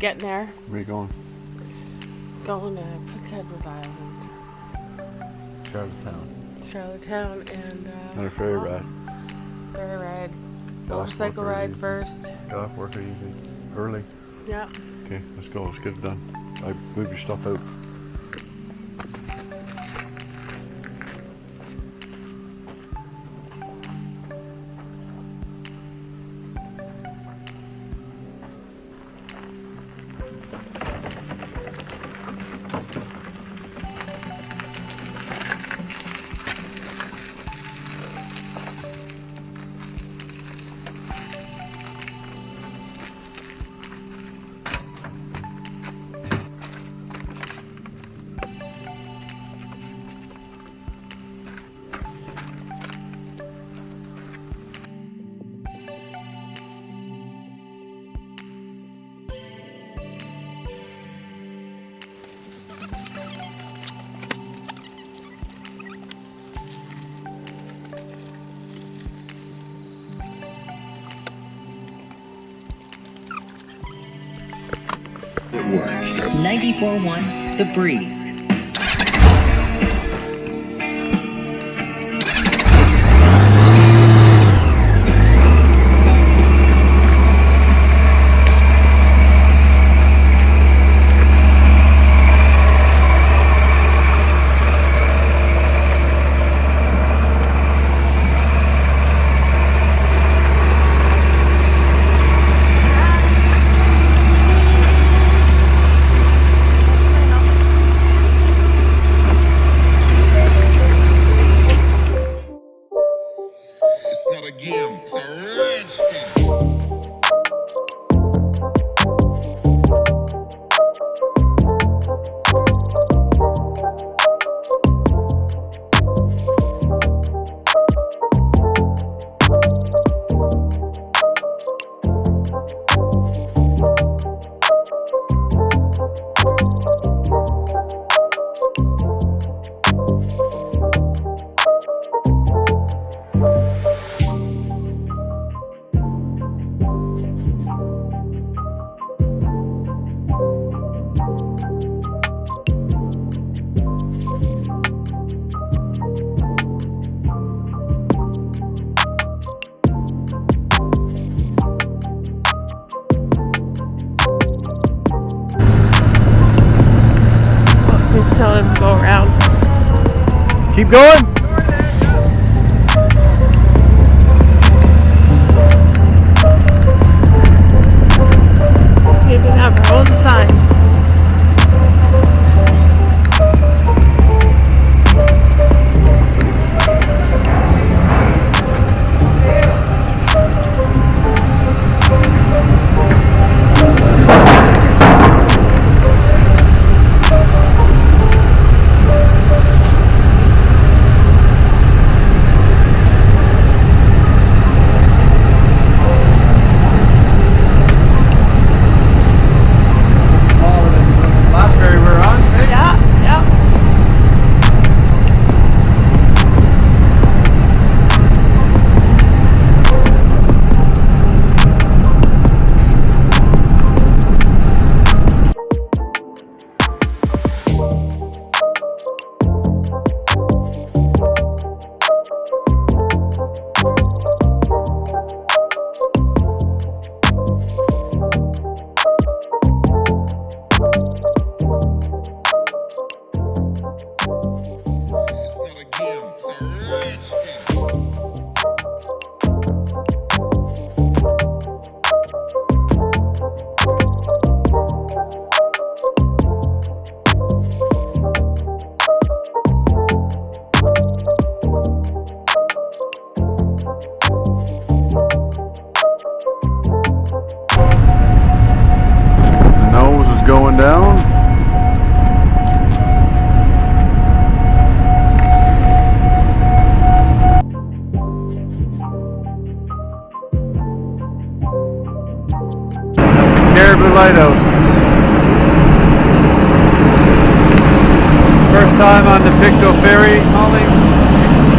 getting there. Where are you going? Going to Prince Edward Island. Charlottetown and Another ferry ride. Ferry ride. Motorcycle ride first. Get off work easy. Early. Yeah. Okay, let's go. Let's get it done. I move your stuff out. Work. 94.1 The Breeze. Tell him to go around. Keep going. We even have our own sign. Going down. Caribou Lighthouse. First time on the Pictou ferry, Molly.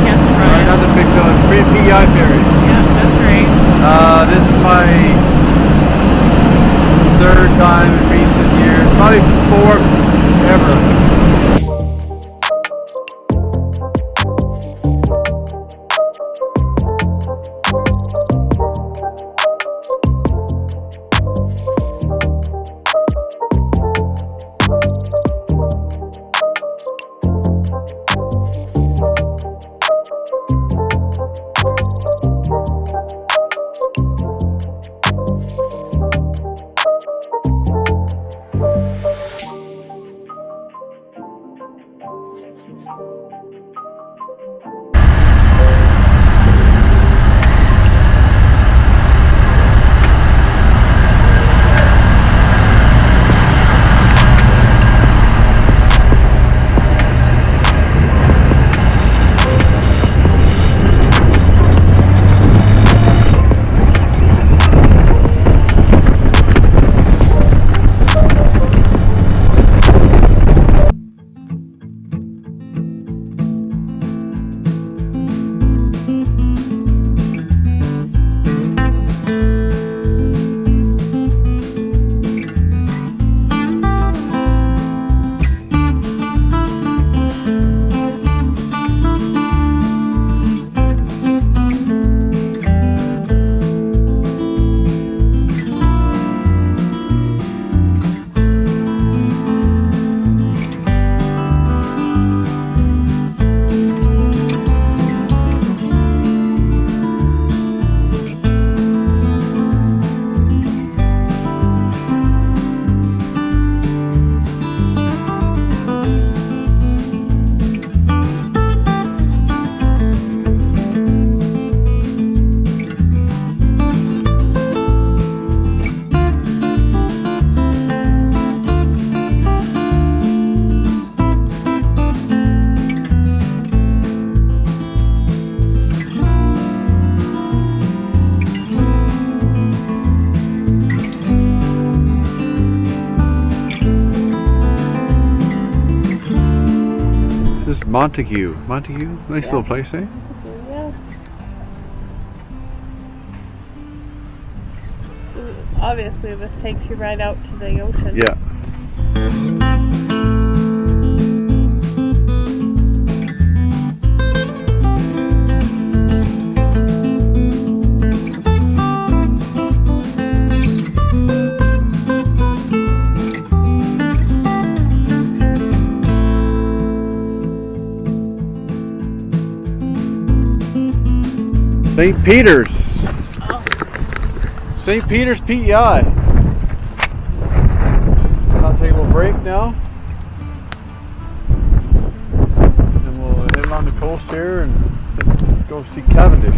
Yes, Right on the Pictou, PEI ferry. Yeah, that's right. This is my third time in recent years, probably fourth ever. Montague. Montague? Nice little place, eh? Yeah. Obviously, this takes you right out to the ocean. Yeah. St. Peter's. Oh. St. Peter's PEI. I'll take a little break now. And we'll head on the coast here and go see Cavendish.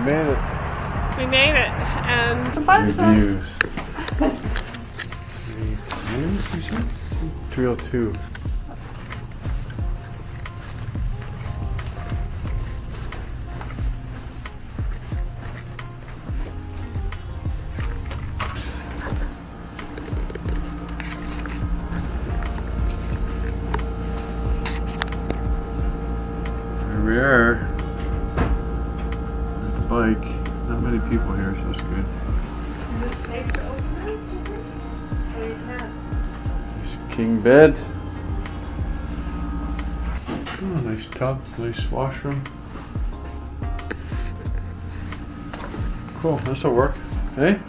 made it. We made it, and Reviews. Reviews, you said? 302. Here we are. The bike. Not many people here, so that's good. Nice king bed. Oh, nice tub, nice washroom. Cool, this'll work. Hey?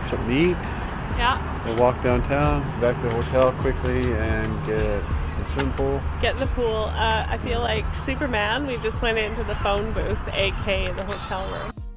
Something to eat. yeah, We'll walk downtown, back to the hotel quickly, and get a swimming pool. get in the pool. I feel like Superman. We just went into the phone booth, aka the hotel room.